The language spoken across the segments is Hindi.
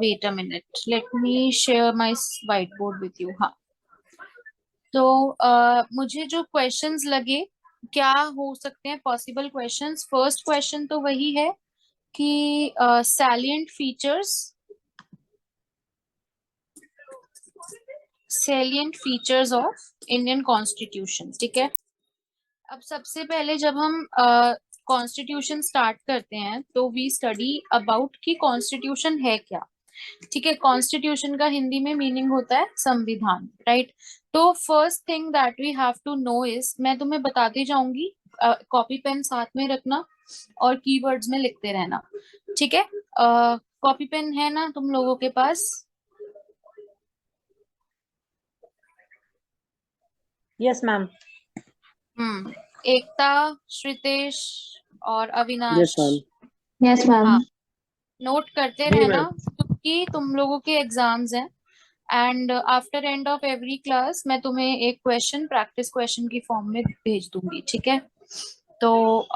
Wait a minute, let me share my whiteboard with you. हाँ, तो मुझे जो क्वेश्चंस लगे, क्या हो सकते हैं पॉसिबल क्वेश्चंस। फर्स्ट क्वेश्चन तो वही है कि salient features of Indian constitution. ठीक है, अब सबसे पहले जब हम कॉन्स्टिट्यूशन स्टार्ट करते हैं तो वी स्टडी अबाउट कि कॉन्स्टिट्यूशन है क्या। ठीक है, कॉन्स्टिट्यूशन का हिंदी में मीनिंग होता है संविधान, राइट। तो first thing that we have to know is, मैं तुम्हें बताती जाऊंगी, कॉपी पेन साथ में रखना और कीवर्ड्स में लिखते रहना। ठीक है, कॉपी पेन है ना तुम लोगों के पास? Yes ma'am. एकता, श्रितेश और Avinash. Yes ma'am. Yes ma'am. हाँ, नोट करते जी रहना मैम। क्योंकि तुम लोगों के एग्जाम्स हैं। And after end of every class मैं तुम्हें एक क्वेश्चन प्रैक्टिस क्वेश्चन की फॉर्म में भेज दूंगी। ठीक है, तो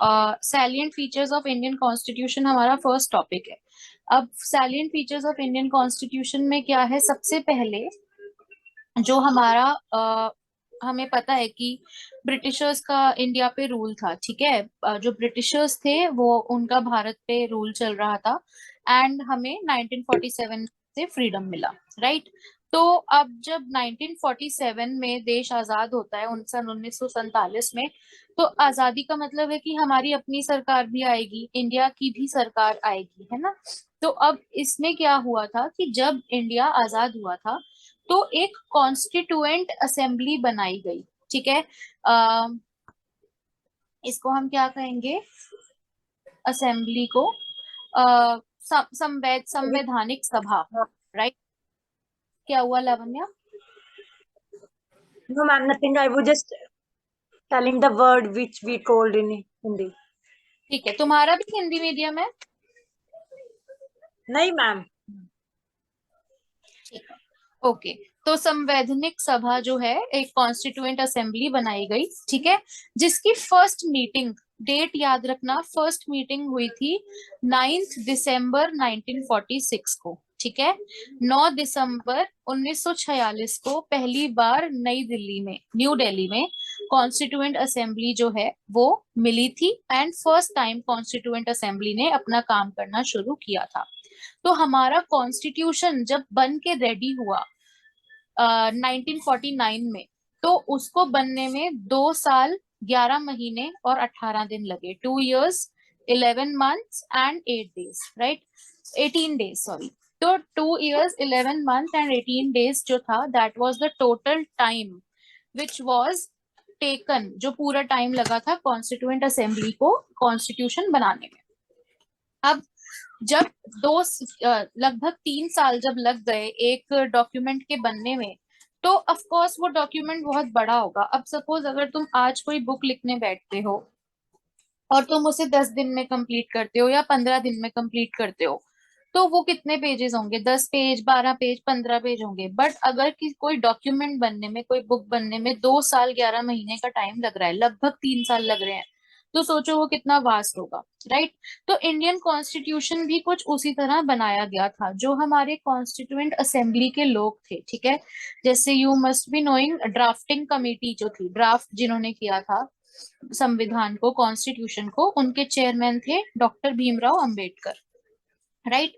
salient features of Indian constitution हमारा फर्स्ट टॉपिक है। अब salient features of Indian constitution में क्या है, सबसे पहले जो हमारा हमें पता है कि ब्रिटिशर्स का इंडिया पे रूल था। ठीक है, जो ब्रिटिशर्स थे वो उनका भारत पे रूल चल रहा था एंड हमें 1947 से फ्रीडम मिला, राइट। तो अब जब 1947 में देश आजाद होता है, सन 1947 में, तो आजादी का मतलब है कि हमारी अपनी सरकार भी आएगी, इंडिया की भी सरकार आएगी, है ना। तो अब इसमें क्या हुआ था कि जब इंडिया आजाद हुआ था तो एक कॉन्स्टिट्यूएंट असेंबली बनाई गई। ठीक है, इसको हम क्या कहेंगे, असेंबली को संवैधानिक सभा, राइट। क्या हुआ Lavanya? No ma'am, nothing. I was just telling the word which we told in Hindi. ठीक है, तुम्हारा भी हिंदी मीडियम है? नहीं मैम। ठीक है, ओके। तो संवैधानिक सभा जो है, एक कॉन्स्टिट्यूएंट असेंबली बनाई गई, ठीक है, जिसकी फर्स्ट मीटिंग, डेट याद रखना, फर्स्ट मीटिंग हुई थी 9 दिसंबर 1946 को। ठीक है, 9 दिसंबर 1946 को पहली बार नई दिल्ली में, न्यू दिल्ली में कॉन्स्टिट्यूएंट असेंबली जो है वो मिली थी and first time constituent assembly ने अपना काम करना शुरू किया था। तो हमारा कॉन्स्टिट्यूशन जब बन के रेडी हुआ 1949 में, तो उसको बनने में 2 साल 11 महीने और 18 दिन लगे, 2 years 11 months and 8 days, right, 18 days, sorry. तो 2 years 11 months and 18 days जो था, that was the total time which was taken, जो पूरा टाइम लगा था कॉन्स्टिट्यूएंट असेंबली को कॉन्स्टिट्यूशन बनाने में। अब जब लगभग 3 साल जब लग गए एक डॉक्यूमेंट के बनने में, तो ऑफ कोर्स वो डॉक्यूमेंट बहुत बड़ा होगा। अब सपोज अगर तुम आज कोई बुक लिखने बैठते हो और तुम उसे 10 दिन में कंप्लीट करते हो या 15 दिन में कंप्लीट करते हो, तो वो कितने पेजेस होंगे, 10 पेज, 12 पेज, 15 पेज होंगे। बट अगर कोई डॉक्यूमेंट बनने में, कोई बुक बनने में 2 साल 11 महीने का टाइम लग रहा है, लगभग 3 साल लग रहे हैं, तो सोचो वो कितना वास्ट होगा, राइट। तो इंडियन कॉन्स्टिट्यूशन भी कुछ उसी तरह बनाया गया था। जो हमारे कॉन्स्टिट्यूएंट असेंबली के लोग थे, ठीक है, जैसे you must be knowing, drafting committee जो थी, ड्राफ्ट जिन्होंने किया था संविधान को, कॉन्स्टिट्यूशन को, उनके चेयरमैन थे डॉक्टर भीमराव अंबेडकर, राइट।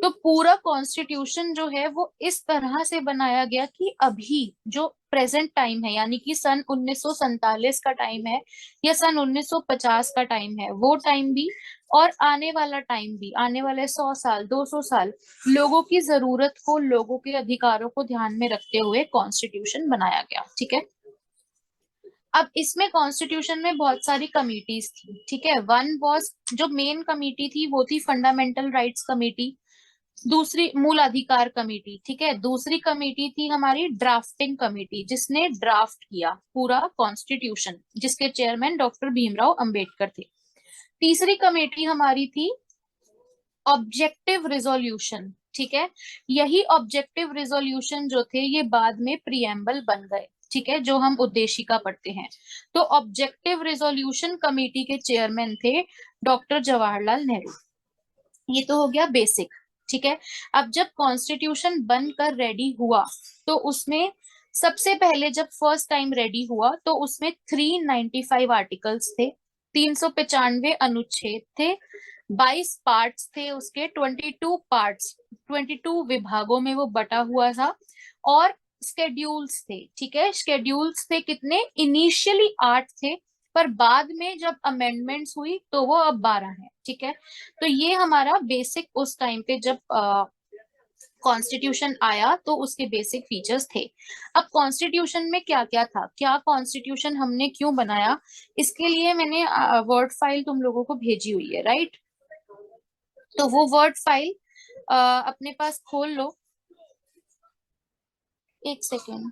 तो पूरा कॉन्स्टिट्यूशन जो है वो इस तरह से बनाया गया कि अभी जो प्रेजेंट टाइम है, यानी कि सन 1947 का टाइम है या सन 1950 का टाइम है, वो टाइम भी और आने वाला टाइम भी, आने वाले 100 साल 200 साल, लोगों की जरूरत को, लोगों के अधिकारों को ध्यान में रखते हुए कॉन्स्टिट्यूशन बनाया गया। ठीक है, अब इसमें कॉन्स्टिट्यूशन में बहुत सारी कमिटीज थी। ठीक है, वन वॉज, जो मेन कमिटी थी वो थी फंडामेंटल राइट्स कमेटी, दूसरी मूल अधिकार कमेटी, ठीक है, दूसरी कमेटी थी हमारी ड्राफ्टिंग कमेटी, जिसने ड्राफ्ट किया पूरा कॉन्स्टिट्यूशन, जिसके चेयरमैन डॉक्टर भीमराव अंबेडकर थे। तीसरी कमेटी हमारी थी ऑब्जेक्टिव रिजोल्यूशन। ठीक है, यही ऑब्जेक्टिव रिजोल्यूशन जो थे ये बाद में प्रिएम्बल बन गए। ठीक है, जो हम उद्देशिका पढ़ते हैं। तो ऑब्जेक्टिव रिजोल्यूशन कमेटी के चेयरमैन थे डॉक्टर जवाहरलाल नेहरू। ये तो हो गया बेसिक। ठीक है। अब जब कॉन्स्टिट्यूशन बनकर रेडी हुआ तो उसमें सबसे पहले जब फर्स्ट टाइम रेडी हुआ तो उसमें 395 आर्टिकल्स थे, 395 अनुच्छेद थे, 22 पार्ट्स थे उसके, 22 पार्ट्स, 22 विभागों में वो बटा हुआ था, और स्केड्यूल्स थे। ठीक है, स्केड्यूल्स थे कितने, इनिशियली 8 थे, पर बाद में जब अमेंडमेंट्स हुई तो वो अब 12 है। ठीक है, तो ये हमारा बेसिक उस टाइम पे जब कॉन्स्टिट्यूशन आया तो उसके बेसिक फीचर्स थे। अब कॉन्स्टिट्यूशन में क्या क्या था, क्या कॉन्स्टिट्यूशन हमने क्यों बनाया, इसके लिए मैंने वर्ड फाइल तुम लोगों को भेजी हुई है, राइट। तो वो वर्ड फाइल अपने पास खोल लो, एक सेकेंड।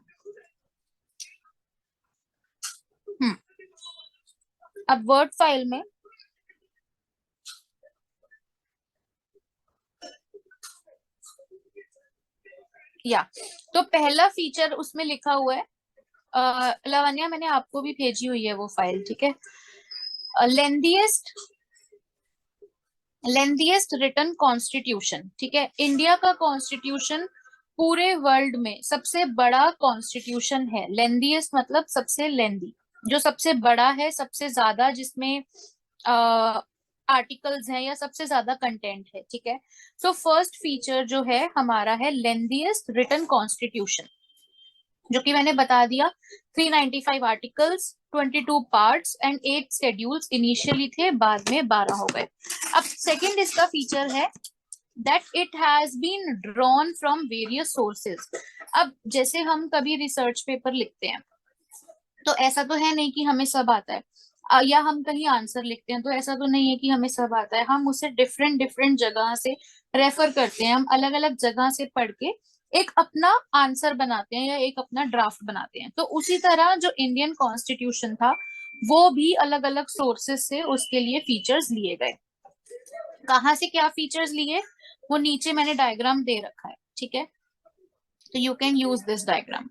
अब वर्ड फाइल में या तो पहला फीचर उसमें लिखा हुआ है, लावण्या मैंने आपको भी भेजी हुई है वो फाइल, ठीक है। लेंथीएस्ट रिटन कॉन्स्टिट्यूशन, ठीक है, इंडिया का कॉन्स्टिट्यूशन पूरे वर्ल्ड में सबसे बड़ा कॉन्स्टिट्यूशन है। लेंथीएस्ट मतलब सबसे लेंदी, जो सबसे बड़ा है, सबसे ज्यादा जिसमें आर्टिकल्स हैं या सबसे ज्यादा कंटेंट है। ठीक है, सो फर्स्ट फीचर जो है हमारा है लेंथीएस्ट रिटन कॉन्स्टिट्यूशन, जो कि मैंने बता दिया 395 articles, 22 parts and 8 schedules initially थे, बाद में 12 हो गए। अब सेकंड इसका फीचर है that it has been drawn from various sources। अब जैसे हम कभी रिसर्च पेपर लिखते हैं तो ऐसा तो है नहीं कि हमें सब आता है, या हम कहीं आंसर लिखते हैं तो ऐसा तो नहीं है कि हमें सब आता है, हम उसे डिफरेंट डिफरेंट जगह से रेफर करते हैं, हम अलग अलग जगह से पढ़ के एक अपना आंसर बनाते हैं या एक अपना ड्राफ्ट बनाते हैं। तो उसी तरह जो इंडियन कॉन्स्टिट्यूशन था वो भी अलग अलग सोर्सेस से उसके लिए फीचर्स लिए गए। कहाँ से क्या फीचर्स लिए वो नीचे मैंने डायग्राम दे रखा है, ठीक है, तो you can use this diagram.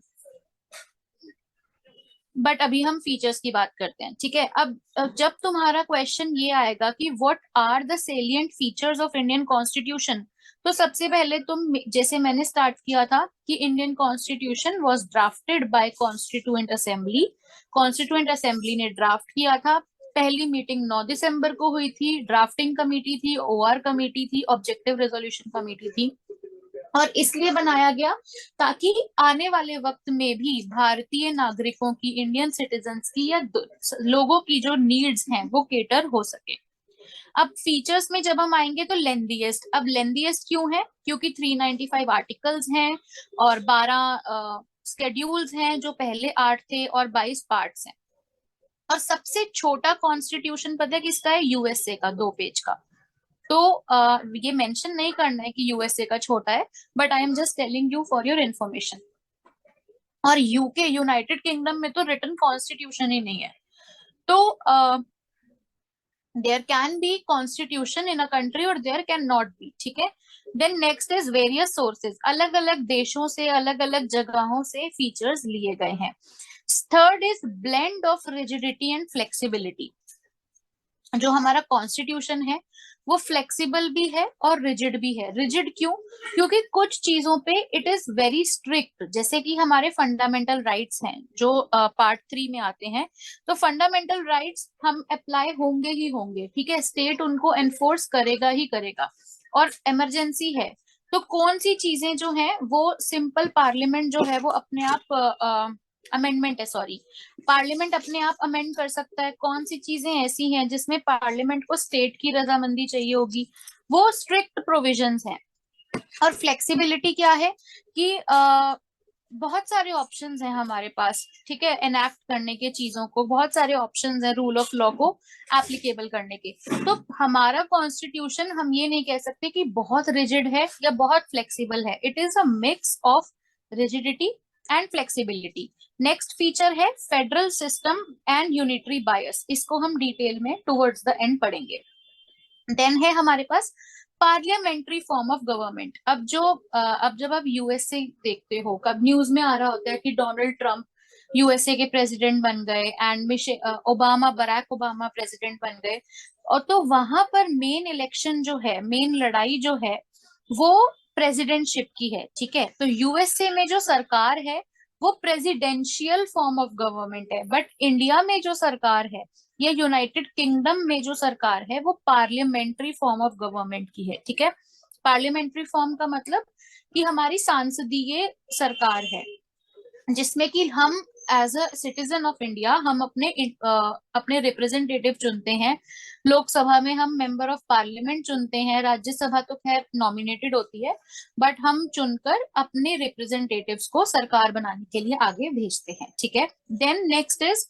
But अभी हम फीचर्स की बात करते हैं, ठीक है। अब जब तुम्हारा क्वेश्चन ये आएगा कि what are the salient features of Indian constitution, तो सबसे पहले तुम, जैसे मैंने स्टार्ट किया था कि Indian constitution was drafted bye constituent assembly, constituent assembly ने ड्राफ्ट किया था, पहली मीटिंग 9 दिसंबर को हुई थी, ड्राफ्टिंग कमेटी थी, ओआर कमेटी थी, ऑब्जेक्टिव रेजोल्यूशन कमेटी थी, और इसलिए बनाया गया ताकि आने वाले वक्त में भी भारतीय नागरिकों की, इंडियन सिटीजन्स की या लोगों की जो नीड्स हैं वो केटर हो सके। अब फीचर्स में जब हम आएंगे तो लेंथीएस्ट, अब लेंथीएस्ट क्यों है, क्योंकि 395 आर्टिकल्स हैं और 12 स्केड्यूल्स हैं, जो पहले 8 थे, और 22 पार्ट्स हैं। और सबसे छोटा कॉन्स्टिट्यूशन पता है किसका है, यूएसए का, 2 पेज का। तो ये मेंशन नहीं करना है कि यूएसए का छोटा है, but I am just telling you for your information. और यूके, यूनाइटेड किंगडम में तो रिटन कॉन्स्टिट्यूशन ही नहीं है। तो there can be constitution in a country और देयर कैन नॉट बी, ठीक है। Then next is various sources, अलग अलग देशों से, अलग अलग जगहों से फीचर्स लिए गए हैं। Third is blend of rigidity and flexibility. जो हमारा कॉन्स्टिट्यूशन है वो फ्लेक्सिबल भी है और रिजिड भी है। रिजिड क्यों, क्योंकि कुछ चीजों पे इट इज वेरी स्ट्रिक्ट, जैसे कि हमारे फंडामेंटल राइट्स हैं जो पार्ट 3 में आते हैं, तो फंडामेंटल राइट्स हम अप्लाई होंगे ही होंगे, ठीक है, स्टेट उनको एनफोर्स करेगा ही करेगा। और इमरजेंसी है तो कौन सी चीजें जो हैं वो सिंपल पार्लियामेंट जो है वो अपने आप, अमेंडमेंट है सॉरी, पार्लियामेंट अपने आप अमेंड कर सकता है। कौन सी चीजें ऐसी हैं जिसमें पार्लियामेंट को स्टेट की रजामंदी चाहिए होगी, वो स्ट्रिक्ट प्रोविजंस हैं। और फ्लेक्सिबिलिटी क्या है कि बहुत सारे ऑप्शंस हैं हमारे पास, ठीक है, एनैक्ट करने के चीजों को, बहुत सारे ऑप्शंस हैं रूल ऑफ लॉ को एप्लीकेबल करने के। तो हमारा कॉन्स्टिट्यूशन हम ये नहीं कह सकते कि बहुत रिजिड है या बहुत फ्लेक्सिबल है, it is a mix of rigidity and flexibility. Next feature है federal system and unitary bias, इसको हम डिटेल में टुवर्ड्स द एंड पढ़ेंगे। देन है हमारे पास पार्लियामेंट्री फॉर्म ऑफ गवर्नमेंट। अब जब आप यूएसए देखते हो, कब न्यूज में आ रहा होता है कि डोनाल्ड ट्रंप यूएसए के प्रेसिडेंट बन गए and Obama, Barack Obama president बन गए, और तो वहां पर मेन इलेक्शन जो है, मेन लड़ाई जो है वो प्रेसिडेंटशिप की है, ठीक है। तो यूएसए में जो सरकार है वो प्रेसिडेंशियल फॉर्म ऑफ गवर्नमेंट है, बट इंडिया में जो सरकार है या यूनाइटेड किंगडम में जो सरकार है वो पार्लियामेंट्री फॉर्म ऑफ गवर्नमेंट की है, ठीक है। पार्लियामेंट्री फॉर्म का मतलब कि हमारी सांसदीय सरकार है, जिसमें कि हम as a citizen of India हम अपने रिप्रेजेंटेटिव चुनते हैं। लोकसभा में हम मेंबर ऑफ पार्लियामेंट चुनते हैं, राज्यसभा तो खैर नॉमिनेटेड होती है, बट हम चुनकर अपने रिप्रेजेंटेटिव्स को सरकार बनाने के लिए आगे भेजते हैं, ठीक है। Then next is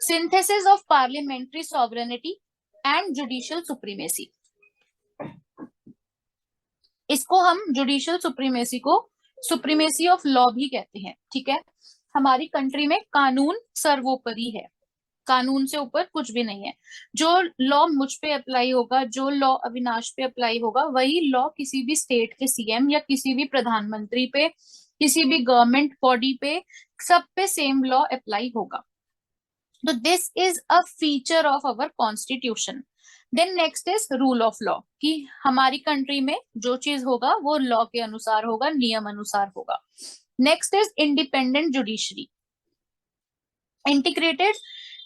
synthesis of parliamentary sovereignty and judicial supremacy. इसको हम जुडिशियल सुप्रीमेसी को सुप्रीमेसी ऑफ लॉ भी कहते हैं, ठीक है। हमारी कंट्री में कानून सर्वोपरि है, कानून से ऊपर कुछ भी नहीं है। जो लॉ मुझ पे अप्लाई होगा, जो लॉ अविनाश पे अप्लाई होगा, वही लॉ किसी भी स्टेट के सीएम या किसी भी प्रधानमंत्री पे, किसी भी गवर्नमेंट बॉडी पे, सब पे सेम लॉ अप्लाई होगा। तो this is a feature of our constitution. Then next is rule of law, कि हमारी कंट्री में जो चीज होगा वो लॉ के अनुसार होगा, नियम अनुसार होगा। Next is independent judiciary, integrated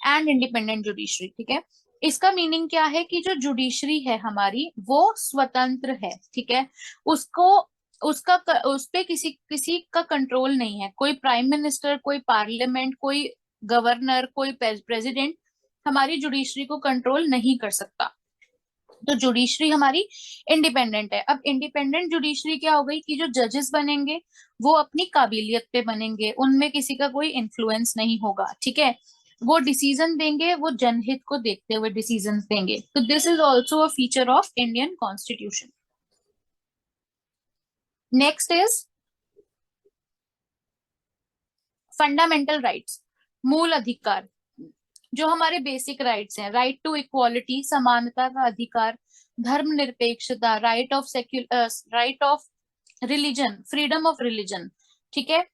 and independent judiciary, ठीक है। इसका मीनिंग क्या है कि जो जुडिशरी है हमारी वो स्वतंत्र है, ठीक है। उसको उसका उस पे किसी किसी का कंट्रोल नहीं है, कोई प्राइम मिनिस्टर, कोई पार्लियामेंट, कोई गवर्नर, कोई प्रेसिडेंट हमारी जुडिशरी को कंट्रोल नहीं कर सकता। तो जुडिशरी हमारी इंडिपेंडेंट है। अब इंडिपेंडेंट जुडिशरी क्या हो गई कि जो जजेस बनेंगे वो अपनी काबिलियत पे बनेंगे, उनमें किसी का कोई इन्फ्लुएंस नहीं होगा, ठीक है। वो डिसीजन देंगे, वो जनहित को देखते हुए डिसीजन देंगे। तो this is also a feature of Indian constitution. Next is fundamental rights, मूल अधिकार। जो हमारे बेसिक राइट्स हैं, राइट टू इक्वालिटी, समानता का अधिकार, धर्मनिरपेक्षता, right of religion, freedom of religion, ठीक है।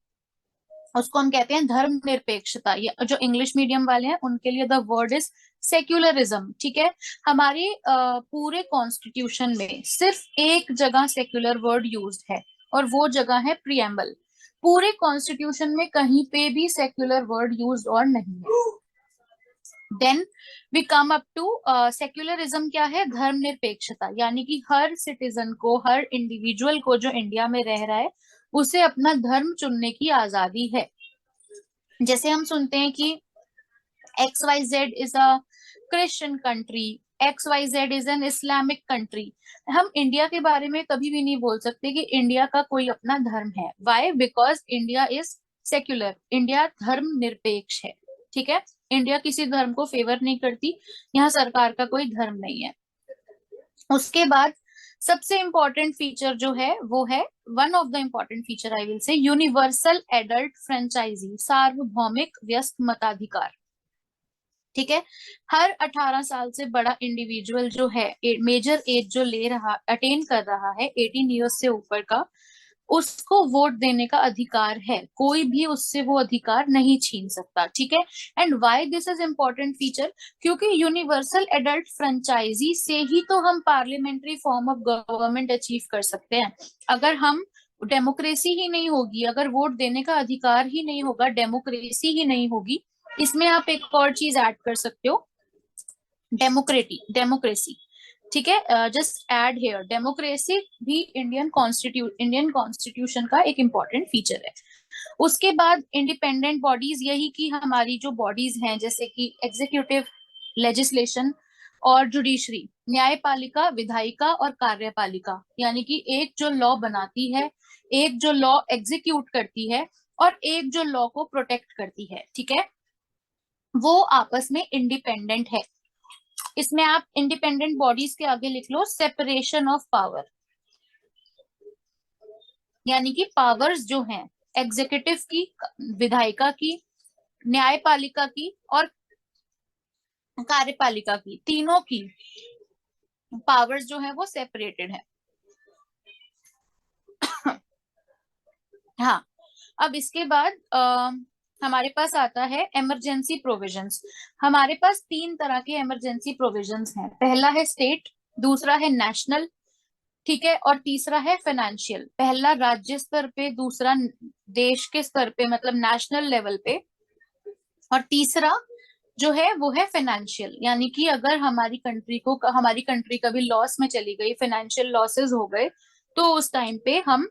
उसको हम कहते हैं धर्म निरपेक्षता। ये जो इंग्लिश मीडियम वाले हैं उनके लिए द वर्ड इज सेक्युलरिज्म, ठीक है। हमारी पूरे कॉन्स्टिट्यूशन में सिर्फ एक जगह सेक्युलर वर्ड यूज्ड है, और वो जगह है प्रियम्बल। पूरे कॉन्स्टिट्यूशन में कहीं पे भी सेक्युलर वर्ड यूज्ड और नहीं है। Then we come up to secularism, क्या है? धर्मनिरपेक्षता, यानी कि हर सिटीजन को, हर इंडिविजुअल को जो इंडिया में रह रहा है उसे अपना धर्म चुनने की आजादी है। जैसे हम सुनते हैं कि XYZ is a Christian country, XYZ is an Islamic country. हम इंडिया के बारे में कभी भी नहीं बोल सकते कि इंडिया का कोई अपना धर्म है। Why? Because India is secular, India धर्म निरपेक्ष है, ठीक है। इंडिया किसी धर्म को फेवर नहीं करती, यहाँ सरकार का कोई धर्म नहीं है। उसके बाद सबसे इंपॉर्टेंट फीचर जो है वो है, one of the important feature I will say, universal adult franchise, सार्वभौमिक व्यस्क मताधिकार, ठीक है। हर 18 साल से बड़ा इंडिविजुअल जो है, मेजर एज जो ले रहा, अटेन कर रहा है, 18 ईयर्स से ऊपर का, उसको वोट देने का अधिकार है। कोई भी उससे वो अधिकार नहीं छीन सकता, ठीक है। And why this is important feature? क्योंकि यूनिवर्सल एडल्ट फ्रेंचाइजी से ही तो हम parliamentary form of government achieve कर सकते हैं। अगर हम डेमोक्रेसी ही नहीं होगी, अगर वोट देने का अधिकार ही नहीं होगा, डेमोक्रेसी ही नहीं होगी, इसमें आप एक और चीज ऐड कर सकते हो, डेमोक्रेसी, ठीक है। जस्ट ऐड हियर डेमोक्रेसी भी इंडियन कॉन्स्टिट्यूशन का एक इम्पॉर्टेंट फीचर है। उसके बाद इंडिपेंडेंट बॉडीज, यही कि हमारी जो बॉडीज हैं जैसे कि एग्जीक्यूटिव, लेजिस्लेशन और जुडिशरी, न्यायपालिका, विधायिका और कार्यपालिका, यानी कि एक जो लॉ बनाती है, एक जो लॉ एग्जीक्यूट करती है, और एक जो लॉ को प्रोटेक्ट करती है, ठीक है, वो आपस में इंडिपेंडेंट है। इसमें आप इंडिपेंडेंट बॉडीज के आगे लिख लो सेपरेशन ऑफ पावर, यानी कि पावर्स जो हैं एग्जीक्यूटिव की, विधायिका की, न्यायपालिका की और कार्यपालिका की, तीनों की पावर्स जो है वो सेपरेटेड है। हाँ, अब इसके बाद हमारे पास आता है इमरजेंसी प्रोविजंस। हमारे पास 3 तरह के इमरजेंसी प्रोविजंस हैं। पहला है स्टेट, दूसरा है नेशनल, ठीक है। और तीसरा है फाइनेंशियल, पहला राज्य स्तर पे, दूसरा देश के स्तर पे मतलब नेशनल लेवल पे, और तीसरा जो है वो है फाइनेंशियल, यानी कि अगर हमारी कंट्री कभी लॉस में चली गई, फाइनेंशियल लॉसेस हो गए, तो उस टाइम पे हम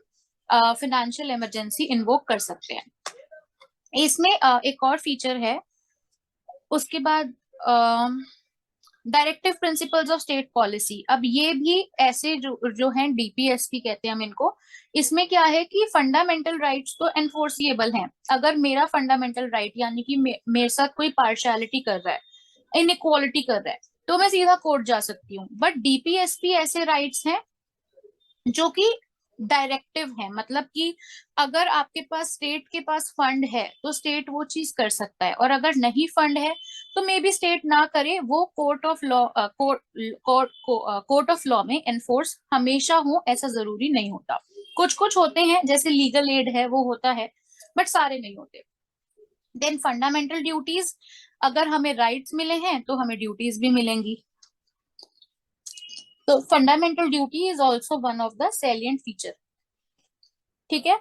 फाइनेंशियल इमरजेंसी इन्वोक कर सकते हैं। इसमें एक और फीचर है। उसके बाद directive principles of state policy, अब ये भी ऐसे जो हैं डीपीएसपी कहते हैं हम इनको। इसमें क्या है कि फंडामेंटल राइट्स तो एनफोर्सिएबल हैं। अगर मेरा फंडामेंटल राइट यानी कि मेरे साथ कोई पार्शियलिटी कर रहा है, इनइक्वालिटी कर रहा है, तो मैं सीधा कोर्ट जा सकती हूँ। बट डीपीएसपी ऐसे राइट्स हैं जो कि डायरेक्टिव है, मतलब कि अगर आपके पास स्टेट के पास फंड है तो स्टेट वो चीज कर सकता है, और अगर नहीं फंड है तो मे बी स्टेट ना करे, वो court of law court of law में एनफोर्स हमेशा हो ऐसा जरूरी नहीं होता। कुछ कुछ होते हैं, जैसे लीगल एड है वो होता है, बट सारे नहीं होते। देन फंडामेंटल ड्यूटीज, अगर हमें राइट्स मिले हैं तो हमें ड्यूटीज भी मिलेंगी। तो fundamental duty is also one of the salient feature. ठीक है।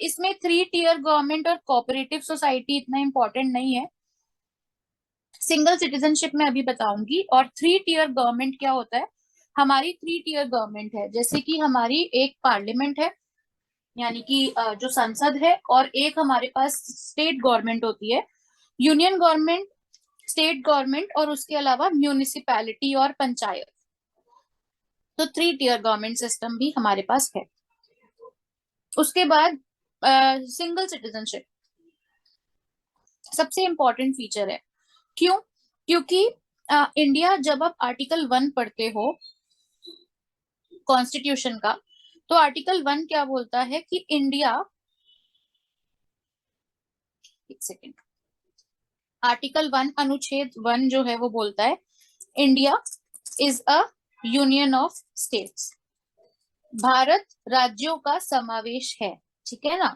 इसमें 3 टियर गवर्नमेंट और कोऑपरेटिव सोसाइटी इतना इंपॉर्टेंट नहीं है, सिंगल सिटीजनशिप में अभी बताऊंगी। और 3 टियर गवर्नमेंट क्या होता है, हमारी 3 टियर गवर्नमेंट है, जैसे कि हमारी एक पार्लियामेंट है, यानी कि जो संसद है, और एक हमारे पास स्टेट गवर्नमेंट होती है, यूनियन गवर्नमेंट, स्टेट गवर्नमेंट, और उसके अलावा म्यूनिसिपैलिटी और पंचायत। तो 3 टियर गवर्नमेंट सिस्टम भी हमारे पास है। उसके बाद सिंगल सिटीजनशिप सबसे इंपॉर्टेंट फीचर है। क्यों? क्योंकि इंडिया, जब आप आर्टिकल 1 पढ़ते हो कॉन्स्टिट्यूशन का, तो आर्टिकल 1 क्या बोलता है कि इंडिया, एक सेकेंड, आर्टिकल 1 अनुच्छेद 1 जो है वो बोलता है India is a union of states, Bharat राज्यों का समावेश है। ठीक है ना?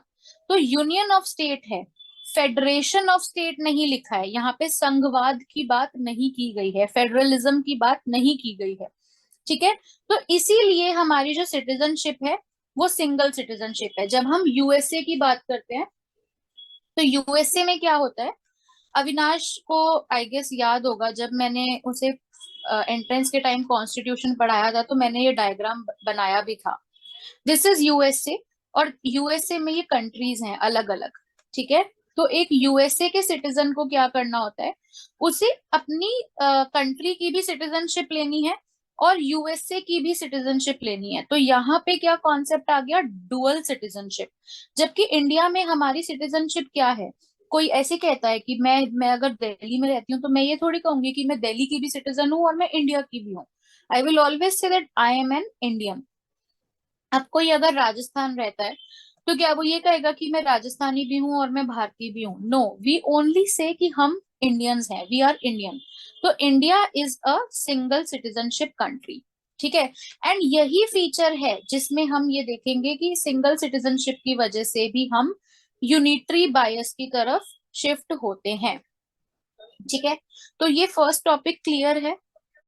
तो यूनियन ऑफ स्टेट है, फेडरेशन ऑफ स्टेट नहीं लिखा है यहाँ पे, संघवाद की बात नहीं की गई है, फेडरलिज्म की बात नहीं की गई है। ठीक है। तो इसीलिए हमारी जो सिटीजनशिप है वो सिंगल सिटीजनशिप है। जब हम यूएसए की बात करते हैं तो यूएसए में क्या होता है, अविनाश को आई गेस याद होगा, जब मैंने उसे एंट्रेंस के टाइम कॉन्स्टिट्यूशन पढ़ाया था तो मैंने ये डायग्राम बनाया भी था। दिस इज यूएसए, और यूएसए में ये कंट्रीज हैं अलग अलग। ठीक है। तो एक यूएसए के सिटीजन को क्या करना होता है, उसे अपनी कंट्री की भी सिटीजनशिप लेनी है और यूएसए की भी सिटीजनशिप लेनी है। तो यहाँ पे क्या कॉन्सेप्ट आ गया, डुअल सिटीजनशिप। जबकि इंडिया में हमारी सिटीजनशिप क्या है, कोई ऐसे कहता है कि मैं अगर दिल्ली में रहती हूँ तो मैं ये थोड़ी कहूंगी कि मैं दिल्ली की भी सिटीजन हूँ और मैं इंडिया की भी हूँ। I will always say that I am an Indian. अब कोई अगर राजस्थान रहता है तो क्या वो ये कहेगा कि मैं राजस्थानी भी हूँ और मैं भारतीय भी हूँ? नो, वी ओनली से कि हम इंडियंस हैं, वी आर इंडियन। तो India is a single citizenship country. ठीक है। एंड यही फीचर है जिसमें हम ये देखेंगे कि सिंगल सिटीजनशिप की वजह से भी हम यूनिटरी बायस की तरफ शिफ्ट होते हैं। ठीक है। तो ये फर्स्ट टॉपिक क्लियर है।